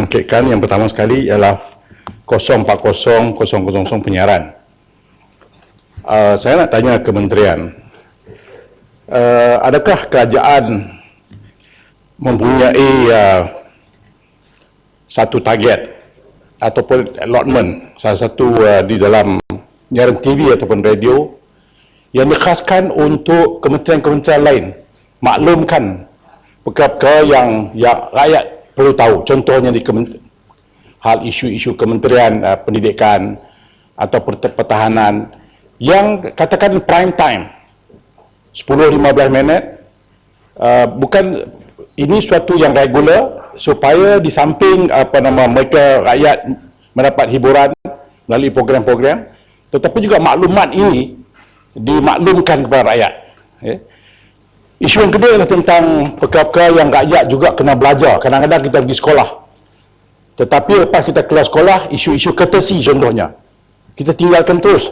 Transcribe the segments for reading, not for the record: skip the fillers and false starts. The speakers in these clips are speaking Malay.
bangkitkan. Yang pertama sekali ialah 040-000 penyiaran. Saya nak tanya kementerian, adakah kerajaan mempunyai satu target ataupun allotment, salah satu di dalam penyiaran TV ataupun radio yang dikhaskan untuk kementerian-kementerian lain maklumkan perkara-perkara yang rakyat perlu tahu, contohnya di hal isu-isu kementerian pendidikan atau pertahanan yang katakan prime time 10-15 minit, bukan ini suatu yang regular supaya di samping mereka rakyat mendapat hiburan melalui program-program, tetapi juga maklumat ini dimaklumkan kepada rakyat. Isu yang kedua adalah tentang perkara-perkara yang rakyat juga kena belajar. Kadang-kadang kita pergi sekolah, tetapi lepas kita keluar sekolah, isu-isu courtesy contohnya kita tinggalkan terus.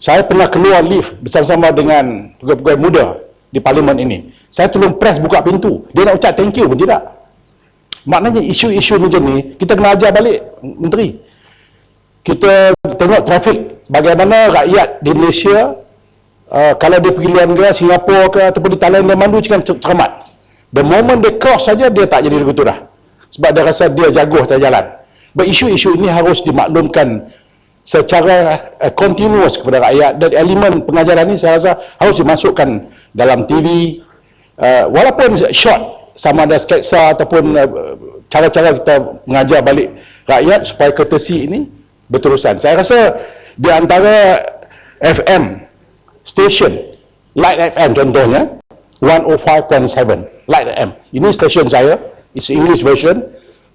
Saya pernah keluar lift bersama-sama dengan pegawai-pegawai muda di parlimen ini. Saya tolong press buka pintu. Dia nak ucap thank you pun tidak. Maknanya isu-isu macam ni kita kena ajar balik menteri. Kita tengok trafik, bagaimana rakyat di Malaysia kalau dia pergi luar negara, Singapura ke ataupun di Thailand, dia mandu dengan cermat. The moment dia cross saja, dia tak jadi begitu dah. Sebab dia rasa dia jago atas jalan. Isu-isu ini harus dimaklumkan secara continuous kepada rakyat, dan elemen pengajaran ini saya rasa harus dimasukkan dalam TV, walaupun short, sama ada sketsa ataupun cara-cara kita mengajar balik rakyat supaya courtesy ini berterusan. Saya rasa di antara FM station, Light FM contohnya 105.7 Light FM, ini station saya, it's English version,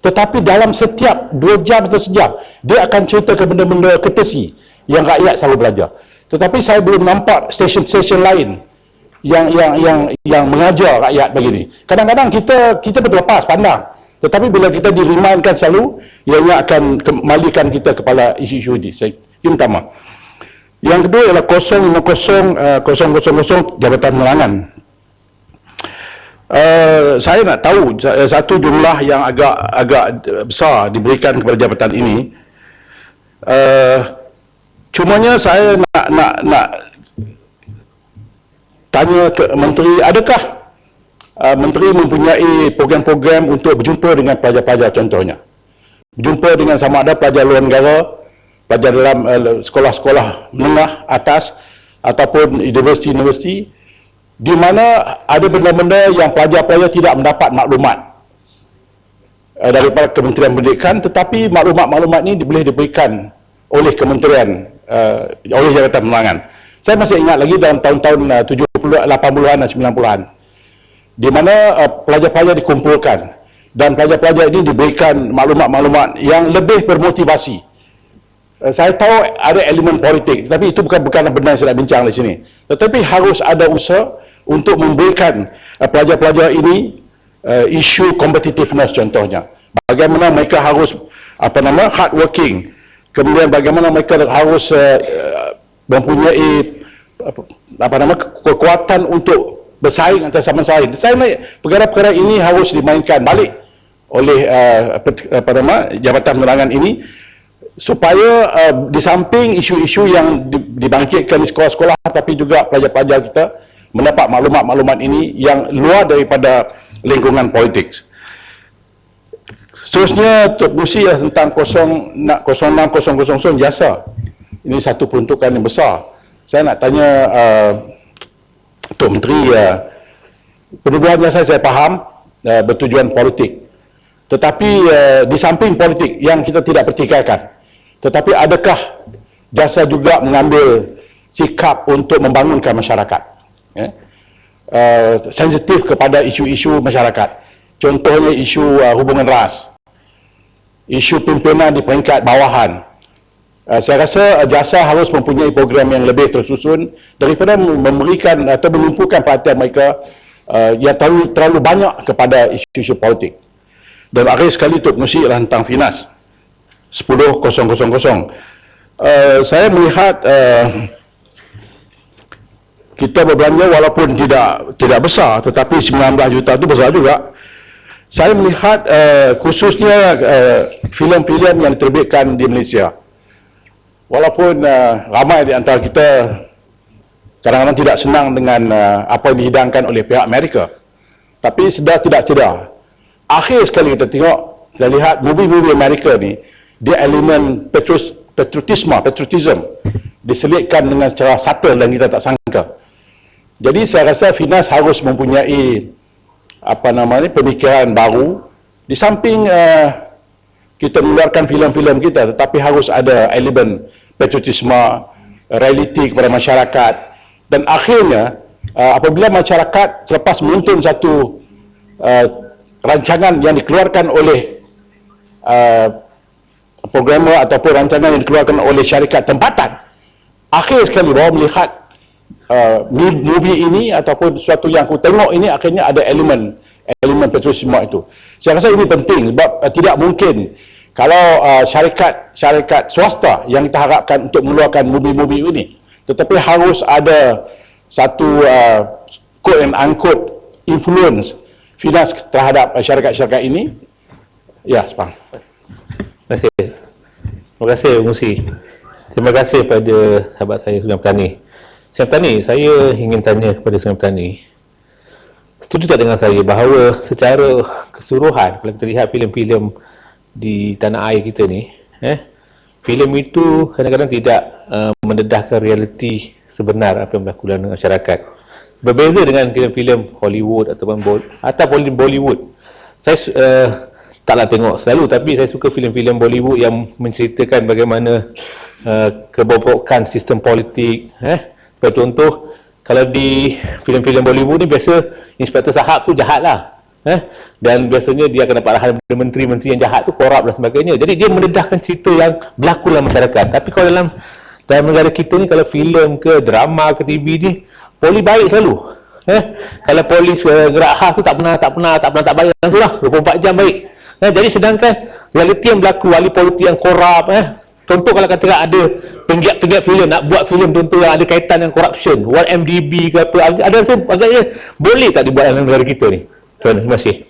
tetapi dalam setiap 2 jam atau sejam dia akan ceritakan benda-benda courtesy yang rakyat selalu belajar. Tetapi saya belum nampak stesen-stesen lain yang mengajar rakyat begini. Kadang-kadang kita berlepas pandang, tetapi bila kita di-remindkan selalu, ianya akan kembalikan kita kepada isu-isu ini. Ini pertama. Yang kedua ialah 050-000 Jabatan Penerangan. Saya nak tahu satu jumlah yang agak besar diberikan kepada jabatan ini. Cumanya saya nak tanya ke menteri, adakah menteri mempunyai program-program untuk berjumpa dengan pelajar-pelajar, contohnya berjumpa dengan sama ada pelajar luar negara, pelajar dalam sekolah-sekolah menengah atas ataupun universiti-universiti, di mana ada benda-benda yang pelajar-pelajar tidak mendapat maklumat daripada Kementerian Pendidikan, tetapi maklumat-maklumat ini boleh diberikan oleh kementerian, oleh Jabatan Penerangan. Saya masih ingat lagi dalam tahun-tahun 80-an dan 90-an, di mana pelajar-pelajar dikumpulkan dan pelajar-pelajar ini diberikan maklumat-maklumat yang lebih bermotivasi. Saya tahu ada elemen politik, tetapi itu bukan benda yang saya nak bincang di sini. Tetapi harus ada usaha untuk memberikan pelajar-pelajar ini isu competitiveness, contohnya. Bagaimana mereka harus hard working. Kemudian bagaimana mereka harus mempunyai kekuatan untuk bersaing antara sama lain. Saya naik perkara-perkara ini harus dimainkan balik oleh Jabatan Penerangan ini, supaya di samping isu-isu yang dibangkitkan di sekolah-sekolah, tapi juga pelajar-pelajar kita mendapat maklumat-maklumat ini yang luar daripada lingkungan politik. Seterusnya, Musi tentang 06000 jasa. Ini satu peruntukan yang besar. Saya nak tanya Tok Menteri, penubuhan jasa saya faham bertujuan politik. Tetapi di samping politik yang kita tidak pertikaikan, tetapi adakah jasa juga mengambil sikap untuk membangunkan masyarakat, sensitif kepada isu-isu masyarakat, contohnya isu hubungan ras, isu pimpinan di peringkat bawahan. Saya rasa jasa harus mempunyai program yang lebih tersusun daripada memberikan atau menumpukan perhatian mereka yang terlalu banyak kepada isu-isu politik. Dan akhir sekali Tok Musi adalah tentang Finas 10,000. Saya melihat kita berbelanja walaupun tidak besar, tetapi 19 juta itu besar juga. Saya melihat khususnya filem-filem yang diterbitkan di Malaysia. Walaupun ramai di antara kita kadang-kadang tidak senang dengan apa yang dihidangkan oleh pihak Amerika, tapi sedar tidak sedar, akhir sekali kita tengok, kita lihat movie-movie Amerika ni, dia elemen patriotism diselitkan dengan secara subtle dan kita tak sangka. Jadi saya rasa Finas harus mempunyai pemikiran baru. Di samping kita mengeluarkan filem-filem kita, tetapi harus ada elemen patriotisme, realiti kepada masyarakat. Dan akhirnya apabila masyarakat selepas menonton satu rancangan yang dikeluarkan oleh programmer ataupun rancangan yang dikeluarkan oleh syarikat tempatan, akhir sekali bahawa melihat movie ini ataupun sesuatu yang aku tengok ini akhirnya ada elemen patriotisme itu. Saya rasa ini penting sebab tidak mungkin kalau syarikat swasta yang kita harapkan untuk mengeluarkan movie-movie ini, tetapi harus ada satu quote and unquote influence Finas terhadap syarikat-syarikat ini. Ya, Sepang. Terima kasih Musi. Terima kasih pada sahabat saya Sungai Petani. Sungai Petani, saya ingin tanya kepada Sungai Petani, setuju tak dengan saya bahawa secara keseluruhan kalau kita lihat filem-filem di tanah air kita ni, filem itu kadang-kadang tidak mendedahkan realiti sebenar apa yang berlaku dalam masyarakat. Berbeza dengan filem-filem Hollywood ataupun Bollywood. Saya taklah tengok selalu, tapi saya suka filem-filem Bollywood yang menceritakan bagaimana kebobrokan sistem politik. Sebagai contoh, kalau di filem-filem Bollywood ni biasa Inspektor Sahab tu jahat lah, dan biasanya dia akan dapat arahan dari menteri-menteri yang jahat tu, korup dan sebagainya. Jadi dia mendedahkan cerita yang berlaku dalam masyarakat. Tapi kalau dalam negara kita ni, kalau filem ke drama ke TV ni, poli baik selalu. Kalau polis gerak khas tu tak pernah tak baik langsung lah, 24 jam baik. Jadi sedangkan realiti yang berlaku, ahli politik yang korup, contoh kalau katakan ada penggiat-penggiat filem nak buat filem contoh yang ada kaitan dengan corruption, 1MDB ke apa, ada rasa agaknya boleh tak dibuat dalam negara kita ni? Terima kasih.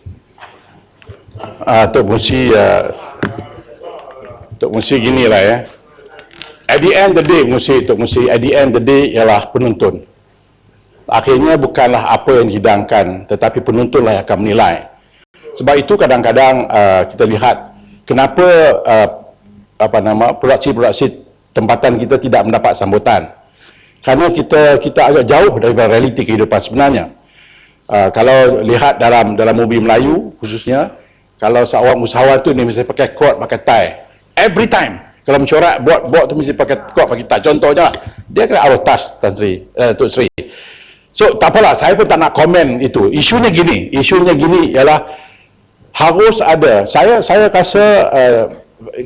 Tok Musi ginilah ya. At the end of the day, Tok Musi, at the end of the day ialah penonton. Akhirnya bukanlah apa yang dihidangkan, tetapi penontonlah yang akan menilai. Sebab itu kadang-kadang kita lihat kenapa produksi-produksi tempatan kita tidak mendapat sambutan. Kerana kita agak jauh daripada realiti kehidupan sebenarnya. Kalau lihat dalam movie Melayu khususnya, kalau seorang usahawan tu dia mesti pakai coat, pakai tie. Every time. Kalau mencorak bot tu mesti pakai coat, pakai tie. Contohnya, dia kena out of touch, Tok Sri. So, tak apalah, saya pun tak nak komen itu. Isunya gini ialah harus ada. Saya rasa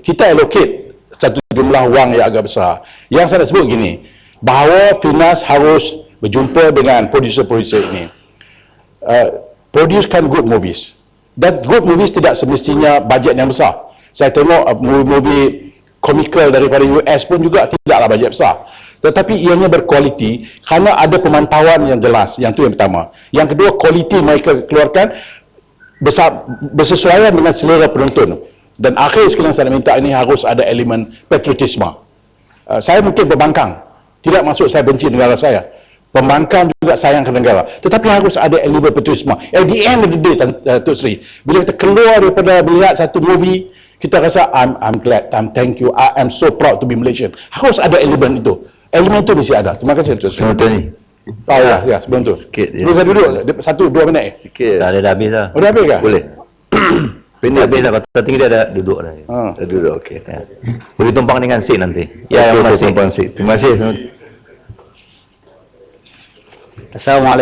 kita allocate satu jumlah wang yang agak besar. Yang saya nak sebut gini, bahawa Finas harus berjumpa dengan producer-producer ini. Producekan good movies. Dan good movies tidak semestinya bajet yang besar. Saya tengok movie komikal daripada US pun juga tidaklah bajet besar. Tetapi ianya berkualiti kerana ada pemantauan yang jelas. Yang itu yang pertama. Yang kedua, kualiti mereka keluarkan bersesuaian dengan selera penonton. Dan akhir sekali yang saya nak minta ini harus ada elemen patriotisme. Saya mungkin pembangkang. Tidak maksud saya benci negara saya. Pembangkang juga sayang ke negara. Tetapi harus ada elemen patriotisme. At the end of the day, Tok Sri, bila kita keluar daripada melihat satu movie, kita rasa, I'm glad, thank you, I am so proud to be Malaysian. Harus ada elemen itu. Elemen itu mesti ada. Terima kasih, Tok Sri. Ya, sebelum tu. Sikit je. Boleh saya duduk? 1-2 minit. Sikit. Dah habis lah. Dah habis ke? Boleh. Pendek habis lah. Kata tinggi dia dah duduk dah. Dah duduk, okey. Boleh tumpang dengan seat nanti. Ya, terima kasih. Terima kasih. Assalamualaikum.